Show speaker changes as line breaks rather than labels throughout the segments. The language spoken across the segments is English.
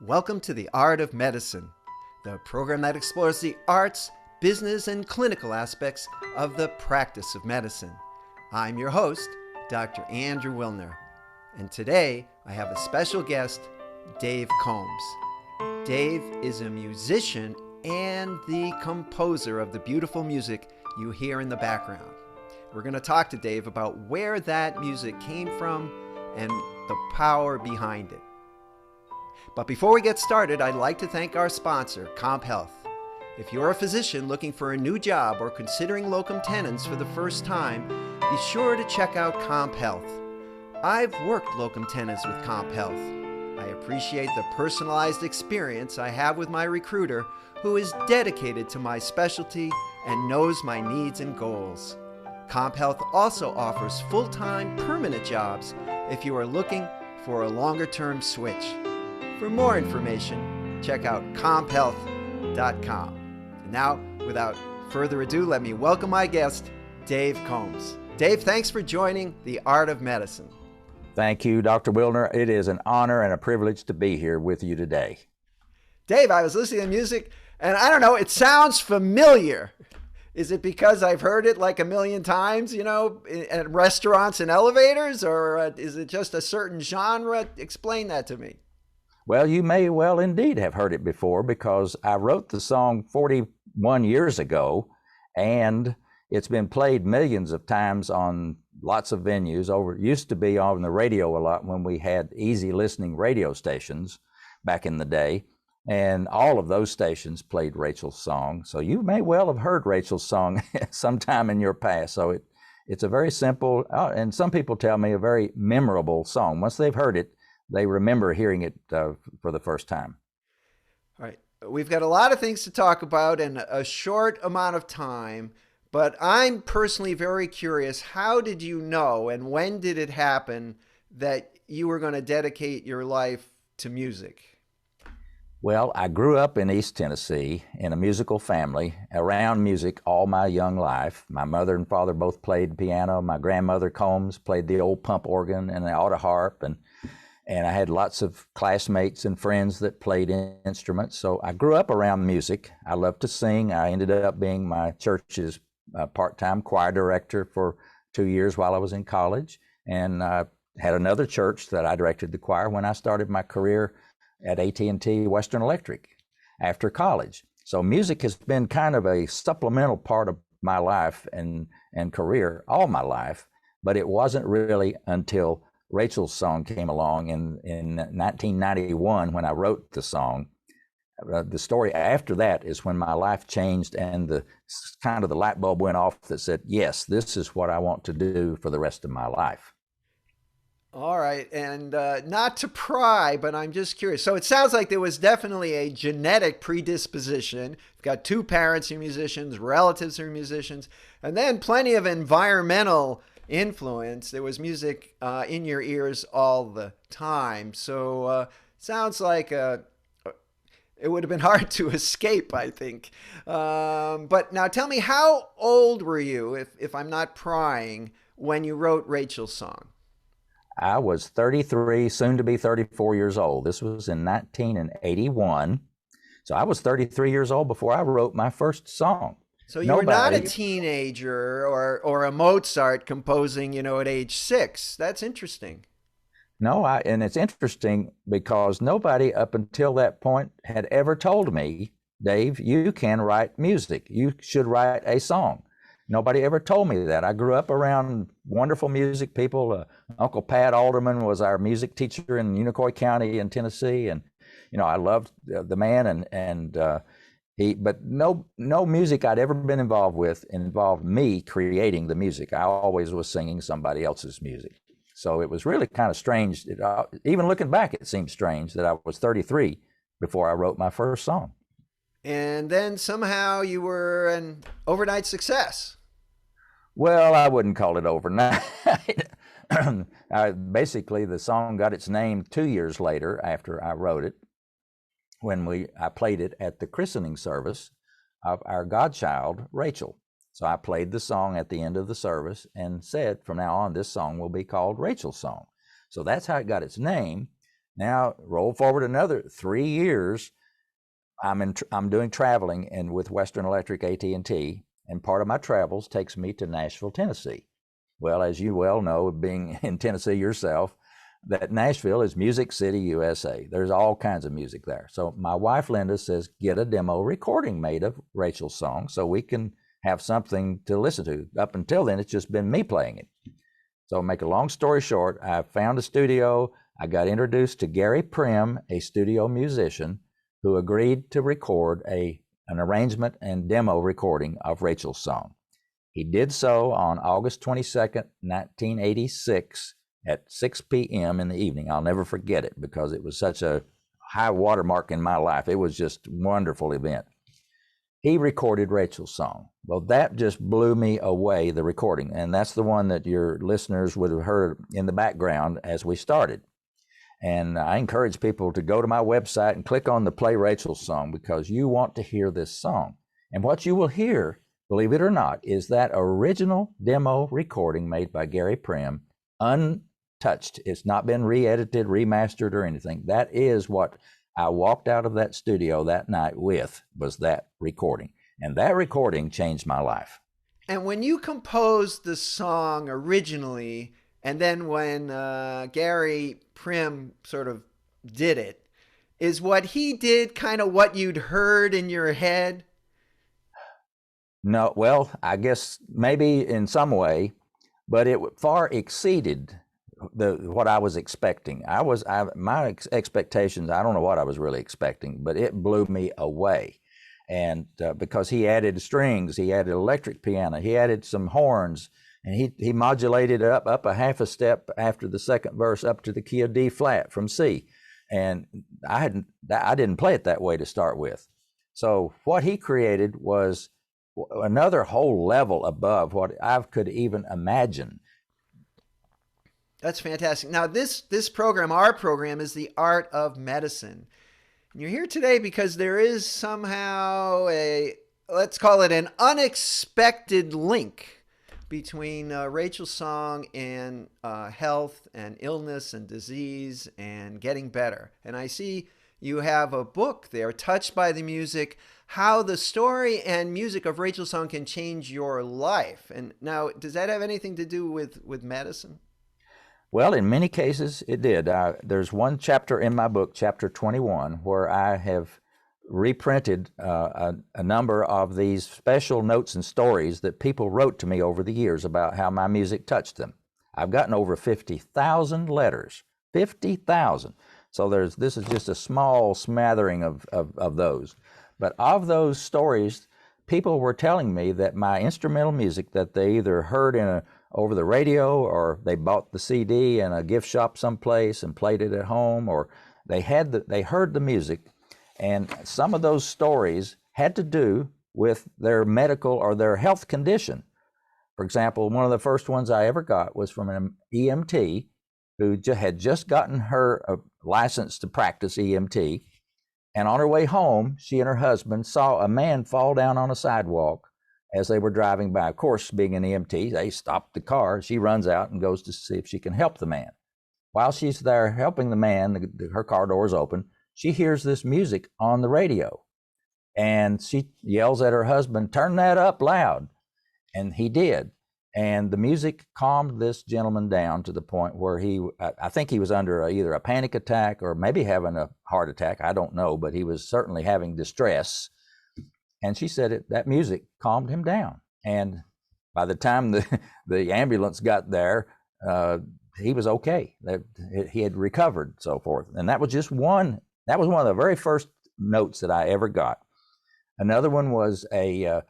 Welcome to The Art of Medicine, the program that explores the arts, business, and clinical aspects of the practice of medicine. I'm your host, Dr. Andrew Wilner, and today I have a special guest, Dave Combs. Dave is a musician and the composer of the beautiful music you hear in the background. We're going to talk to Dave about where that music came from and the power behind it. But before we get started, I'd like to thank our sponsor, Comp Health. If you're a physician looking for a new job or considering locum tenens for the first time, be sure to check out Comp Health. I've worked locum tenens with Comp Health. I appreciate the personalized experience I have with my recruiter, who is dedicated to my specialty and knows my needs and goals. Comp Health also offers full-time permanent jobs if you are looking for a longer-term switch. For more information, check out comphealth.com. And now, without further ado, let me welcome my guest, Dave Combs. Dave, thanks for joining The Art of Medicine.
Thank you, Dr. Wilner. It is an honor and a privilege to be here with you today.
Dave, I was listening to music, and I don't know, it sounds familiar. Is it because I've heard it like a million times, at restaurants and elevators, or is it just a certain genre? Explain that to me.
Well, you may well indeed have heard it before, because I wrote the song 41 years ago, and it's been played millions of times on lots of venues. It used to be on the radio a lot when we had easy listening radio stations back in the day, and all of those stations played Rachel's song. So you may well have heard Rachel's song sometime in your past. So it's a very simple, and some people tell me a very memorable song. Once they've heard it, they remember hearing it for the first time.
All right. We've got a lot of things to talk about in a short amount of time, but I'm personally very curious. How did you know, and when did it happen, that you were going to dedicate your life to music?
Well, I grew up in East Tennessee in a musical family, around music all my young life. My mother and father both played piano. My grandmother Combs played the old pump organ and the auto harp, and I had lots of classmates and friends that played instruments. So I grew up around music. I loved to sing. I ended up being my church's part-time choir director for 2 years while I was in college, and had another church that I directed the choir when I started my career at AT&T Western Electric after college. So music has been kind of a supplemental part of my life and career all my life, but it wasn't really until Rachel's song came along in 1991 when I wrote the song. The story after that is when my life changed, and the light bulb went off that said, yes, this is what I want to do for the rest of my life.
All right. And not to pry, but I'm just curious. So it sounds like there was definitely a genetic predisposition. You've got two parents who are musicians, relatives who are musicians, and then plenty of environmental influence. There was music in your ears all the time. So sounds like it would have been hard to escape, I think. But now tell me, how old were you, if I'm not prying, when you wrote Rachel's song?
I was 33, soon to be 34 years old. This was in 1981. So I was 33 years old before I wrote my first song.
So you were not a teenager or a Mozart composing, at age 6. That's interesting.
No, and it's interesting because nobody up until that point had ever told me, Dave, you can write music. You should write a song. Nobody ever told me that. I grew up around wonderful music people. Uncle Pat Alderman was our music teacher in Unicoi County in Tennessee, and I loved the man, but no music I'd ever been involved with involved me creating the music. I always was singing somebody else's music. So it was really kind of strange. Even looking back, it seems strange that I was 33 before I wrote my first song.
And then somehow you were an overnight success.
Well, I wouldn't call it overnight. Basically, the song got its name 2 years later after I wrote it, when I played it at the christening service of our godchild, Rachel. So I played the song at the end of the service and said, from now on, this song will be called Rachel's Song. So that's how it got its name. Now roll forward another 3 years. I'm doing traveling and with Western Electric AT&T, and part of my travels takes me to Nashville, Tennessee. Well, as you well know, being in Tennessee yourself, that Nashville is Music City, USA. There's all kinds of music there. So my wife, Linda, says, get a demo recording made of Rachel's song so we can have something to listen to. Up until then, it's just been me playing it. So make a long story short, I found a studio. I got introduced to Gary Prim, a studio musician, who agreed to record an arrangement and demo recording of Rachel's song. He did so on August 22nd, 1986 at 6 p.m. in the evening. I'll never forget it because it was such a high watermark in my life. It was just a wonderful event. He recorded Rachel's song. Well, that just blew me away, the recording. And that's the one that your listeners would have heard in the background as we started. And I encourage people to go to my website and click on the Play Rachel's Song because you want to hear this song. And what you will hear, believe it or not, is that original demo recording made by Gary Prim, untouched. It's not been re-edited, remastered, or anything. That is what I walked out of that studio that night with, was that recording. And that recording changed my life.
And when you composed the song originally, and then when Gary Prim sort of did it, is what he did kind of what you'd heard in your head?
No, well, I guess maybe in some way, but it far exceeded what I was expecting. My expectations, I don't know what I was really expecting, but it blew me away. And because he added strings, he added electric piano, he added some horns, and he modulated up a half a step after the second verse up to the key of D flat from C. And I didn't play it that way to start with. So what he created was another whole level above what I could even imagine.
That's fantastic. Now, this program, our program, is the Art of Medicine. And you're here today because there is somehow let's call it an unexpected link between Rachel's song and health and illness and disease and getting better. And I see you have a book there, Touched by the Music, How the Story and Music of Rachel's Song Can Change Your Life. And now, does that have anything to do with medicine?
Well, in many cases, it did. There's one chapter in my book, chapter 21, where I have reprinted a number of these special notes and stories that people wrote to me over the years about how my music touched them. I've gotten over 50,000 letters, 50,000. So this is just a small smattering of those. But of those stories, people were telling me that my instrumental music that they either heard over the radio, or they bought the CD in a gift shop someplace and played it at home, or they heard the music, and some of those stories had to do with their medical or their health condition. For example, one of the first ones I ever got was from an EMT who had just gotten her license to practice EMT, and on her way home, she and her husband saw a man fall down on a sidewalk as they were driving by. Of course, being an EMT, they stopped the car. She runs out and goes to see if she can help the man. While she's there helping the man, her car door is open, she hears this music on the radio. And she yells at her husband, "Turn that up loud." And he did. And the music calmed this gentleman down to the point where I think he was under either a panic attack or maybe having a heart attack. I don't know, but he was certainly having distress. And she said that music calmed him down. And by the time the ambulance got there, he was okay. He had recovered, so forth. And that was just one. That was one of the very first notes that I ever got. Another one was a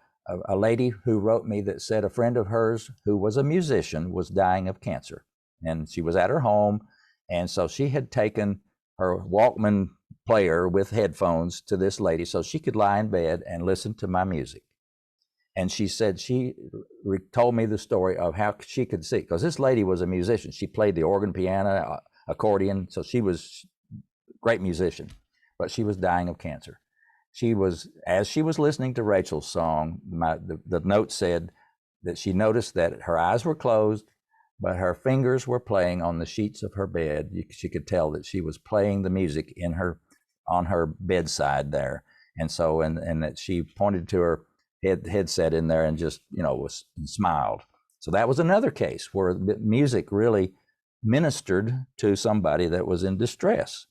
lady who wrote me that said a friend of hers who was a musician was dying of cancer. And she was at her home. And so she had taken her Walkman player with headphones to this lady so she could lie in bed and listen to my music. And she said she told me the story of how she could see, because this lady was a musician. She played the organ, piano, accordion, so she was a great musician, but she was dying of cancer. As she was listening to Rachel's song, the note said that she noticed that her eyes were closed, but her fingers were playing on the sheets of her bed. She could tell that she was playing the music on her bedside there. And so, and that she pointed to her headset in there and just, and smiled. So that was another case where music really ministered to somebody that was in distress.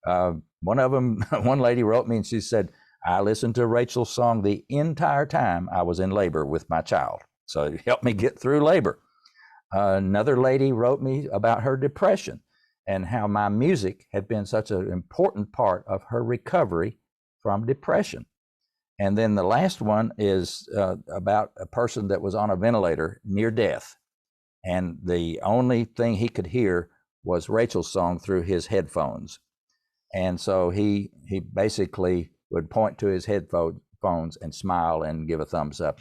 One of them, one lady wrote me and she said, I listened to Rachel's song the entire time I was in labor with my child. So it helped me get through labor. Another lady wrote me about her depression and how my music had been such an important part of her recovery from depression. And then the last one is about a person that was on a ventilator near death. And the only thing he could hear was Rachel's song through his headphones. And so he basically would point to his headphones and smile and give a thumbs up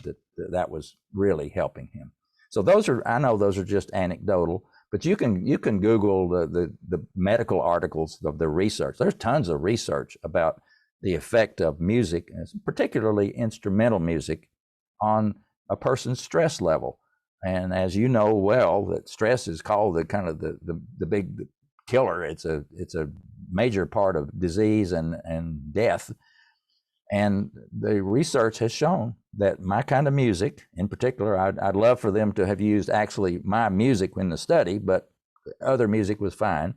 that was really helping him. So I know those are just anecdotal, but you can Google the medical articles of the research. There's tons of research about the effect of music, particularly instrumental music, on a person's stress level. And as you know well, that stress is called the big killer. It's a major part of disease and death. And the research has shown that my kind of music, in particular, I'd love for them to have used actually my music in the study, but other music was fine.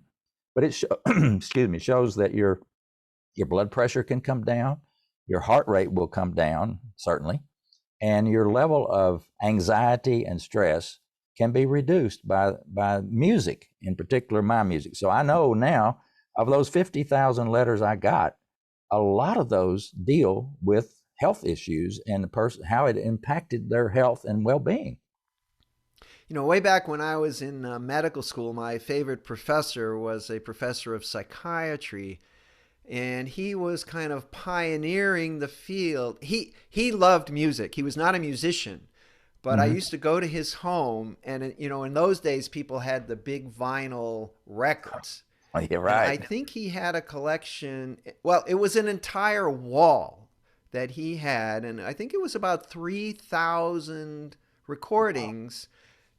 But it shows that your blood pressure can come down, your heart rate will come down, certainly, and your level of anxiety and stress can be reduced by music, in particular my music. So I know now of those 50,000 letters I got, a lot of those deal with health issues and the person, how it impacted their health and well-being.
Way back when I was in medical school, my favorite professor was a professor of psychiatry, and he was kind of pioneering the field. He loved music. He was not a musician, but I used to go to his home, and in those days people had the big vinyl records.
Oh, you're right.
And I think he had a collection. Well, it was an entire wall that he had, and I think it was about 3,000 recordings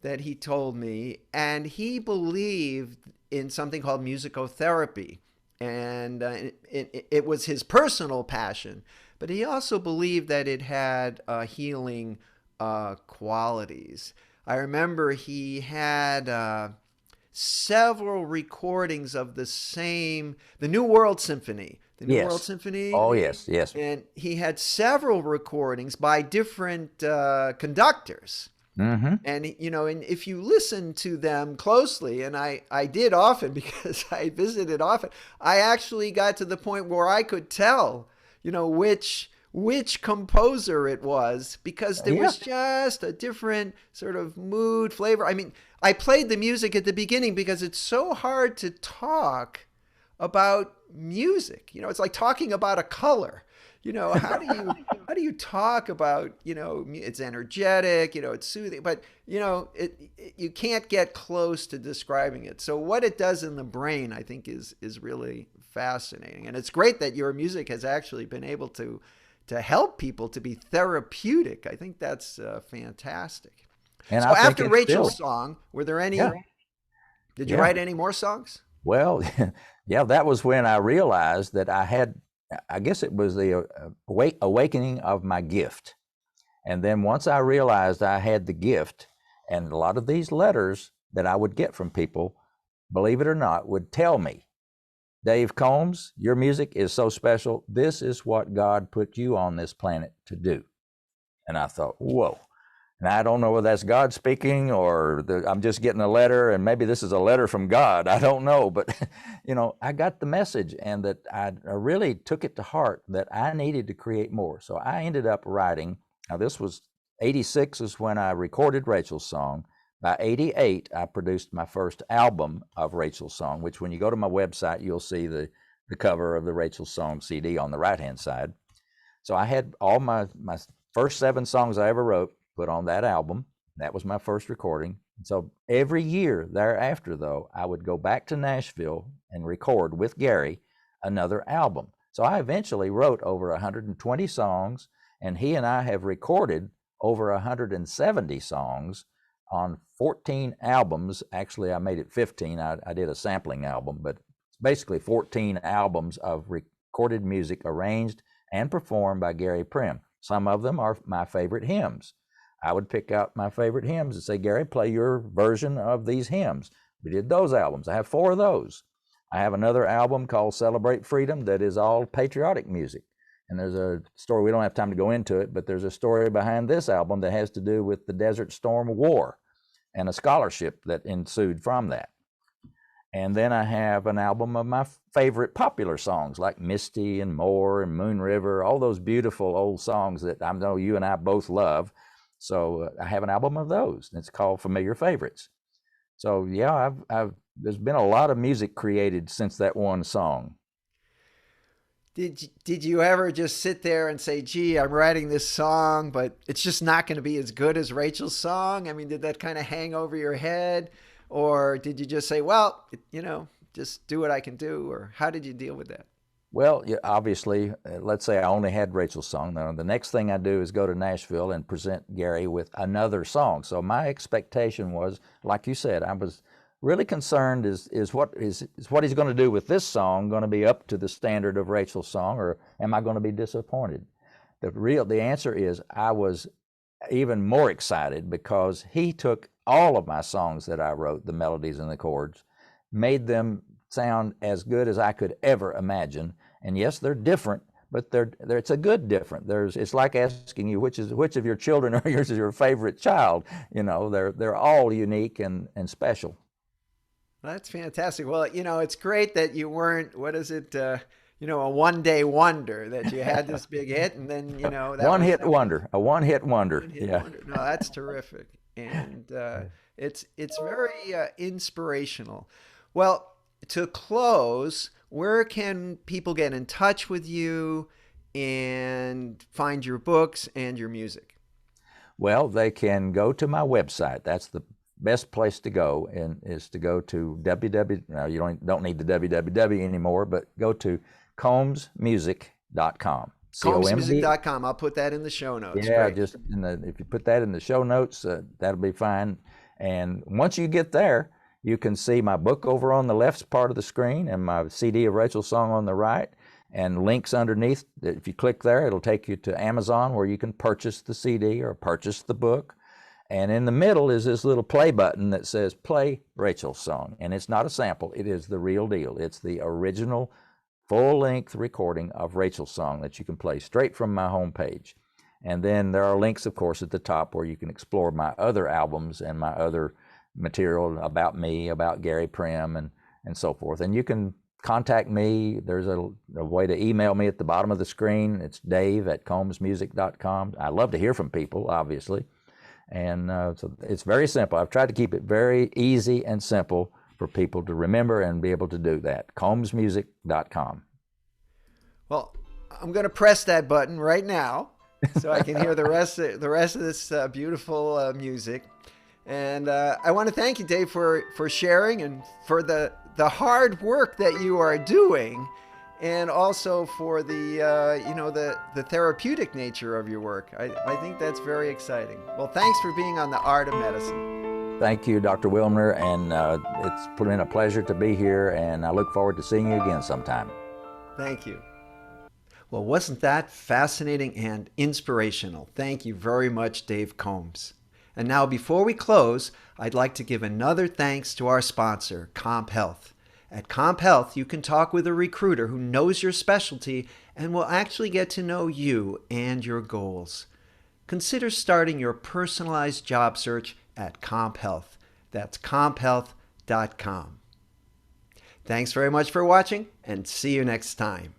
that he told me. And he believed in something called musicotherapy, and it was his personal passion. But he also believed that it had healing qualities. I remember he had several recordings of the New World Symphony. The New World Symphony?
Oh, yes.
And he had several recordings by different conductors.
Mm-hmm.
And, and if you listen to them closely, and I did often because I visited often, I actually got to the point where I could tell, which composer it was, because there was just a different sort of mood, flavor. I mean, I played the music at the beginning because it's so hard to talk about music. It's like talking about a color. How do you talk about, it's energetic, it's soothing, but you can't get close to describing it. So what it does in the brain, I think, is really fascinating. And it's great that your music has actually been able to help people to be therapeutic. I think that's fantastic. And so after Rachel's song, were there any, did you write any more songs?
Well, yeah, that was when I realized that I guess it was the awakening of my gift. And then once I realized I had the gift, and a lot of these letters that I would get from people, believe it or not, would tell me, Dave Combs, your music is so special. This is what God put you on this planet to do. And I thought, whoa. And I don't know whether that's God speaking or I'm just getting a letter, and maybe this is a letter from God. I don't know. But, I got the message, and that I really took it to heart that I needed to create more. So I ended up writing. Now, this was 86 is when I recorded Rachel's song. By 88, I produced my first album of Rachel's song, which when you go to my website, you'll see the cover of the Rachel's song CD on the right-hand side. So I had all my first 7 songs I ever wrote put on that album. That was my first recording. So every year thereafter, though, I would go back to Nashville and record with Gary another album. So I eventually wrote over 120 songs, and he and I have recorded over 170 songs on 14 albums. Actually, I made it 15. I did a sampling album, but it's basically 14 albums of recorded music arranged and performed by Gary Prim. Some of them are my favorite hymns. I would pick out my favorite hymns and say, Gary, play your version of these hymns. We did those albums. I have 4 of those. I have another album called Celebrate Freedom that is all patriotic music. And there's a story, we don't have time to go into it, but there's a story behind this album that has to do with the Desert Storm War and a scholarship that ensued from that. And then I have an album of my favorite popular songs like Misty and More and Moon River, all those beautiful old songs that I know you and I both love. So I have an album of those, and it's called Familiar Favorites. So yeah, there's been a lot of music created since that one song.
Did you ever just sit there and say, gee, I'm writing this song, but it's just not going to be as good as Rachel's song? I mean, did that kind of hang over your head? Or did you just say, well, just do what I can do? Or how did you deal with that?
Well, yeah, obviously, let's say I only had Rachel's song. Now, the next thing I do is go to Nashville and present Gary with another song. So my expectation was, like you said, I was really concerned is what he's going to do with this song going to be up to the standard of Rachel's song, or am I going to be disappointed? The answer is I was even more excited because he took all of my songs that I wrote, the melodies and the chords, made them sound as good as I could ever imagine. And yes, they're different, but it's a good different. It's like asking you which of your children or yours is your favorite child. They're all unique and special.
That's fantastic. Well, it's great that you weren't, what is it, a one-day wonder, that you had this big hit and then,
a one-hit wonder. Yeah.
Wonder. No, that's terrific. And it's very inspirational. Well, to close, where can people get in touch with you and find your books and your music?
Well, they can go to my website. That's the best place to go, and is to go to Now you don't need the www anymore, but go to combsmusic.com.
Combsmusic.com. I'll put that in the show notes.
Yeah,
Great.
If you put that in the show notes, that'll be fine. And once you get there, you can see my book over on the left part of the screen and my CD of Rachel's song on the right, and links underneath. If you click there, it'll take you to Amazon where you can purchase the CD or purchase the book. And in the middle is this little play button that says play Rachel's song. And it's not a sample, it is the real deal. It's the original full-length recording of Rachel's song that you can play straight from my homepage. And then there are links, of course, at the top where you can explore my other albums and my other material about me, about Gary Prim, and so forth. And you can contact me. There's a way to email me at the bottom of the screen. It's dave@combsmusic.com. I love to hear from people, obviously. And so it's very simple. I've tried to keep it very easy and simple for people to remember and be able to do that. combsmusic.com.
Well, I'm going to press that button right now so I can hear the rest of this beautiful music. And I want to thank you, Dave, for sharing and for the hard work that you are doing, and also for the therapeutic nature of your work. I think that's very exciting. Well, thanks for being on The Art of Medicine.
Thank you, Dr. Wilner, and it's been a pleasure to be here, and I look forward to seeing you again sometime.
Thank you. Well, wasn't that fascinating and inspirational? Thank you very much, Dave Combs. And now, before we close, I'd like to give another thanks to our sponsor, Comp Health. At Comp Health, you can talk with a recruiter who knows your specialty and will actually get to know you and your goals. Consider starting your personalized job search at Comp Health. That's comphealth.com. Thanks very much for watching, and see you next time.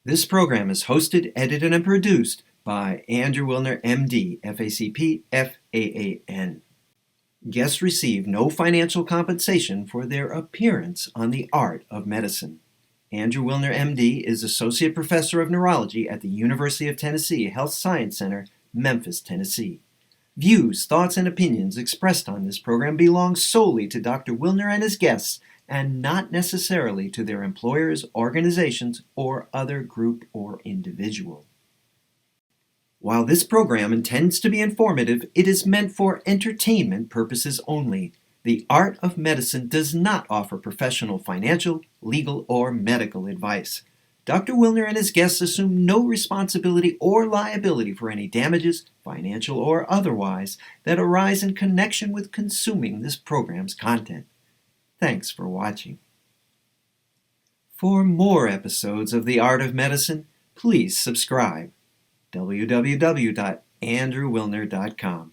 This program is hosted, edited, and produced by Andrew Wilner, MD, FACP, FAAN. Guests receive no financial compensation for their appearance on The Art of Medicine. Andrew Wilner, MD, is Associate Professor of Neurology at the University of Tennessee Health Science Center, Memphis, Tennessee. Views, thoughts, and opinions expressed on this program belong solely to Dr. Wilner and his guests, and not necessarily to their employers, organizations, or other group or individual. While this program intends to be informative, it is meant for entertainment purposes only. The Art of Medicine does not offer professional financial, legal, or medical advice. Dr. Wilner and his guests assume no responsibility or liability for any damages, financial or otherwise, that arise in connection with consuming this program's content. Thanks for watching. For more episodes of The Art of Medicine, please subscribe. www.andrewwilner.com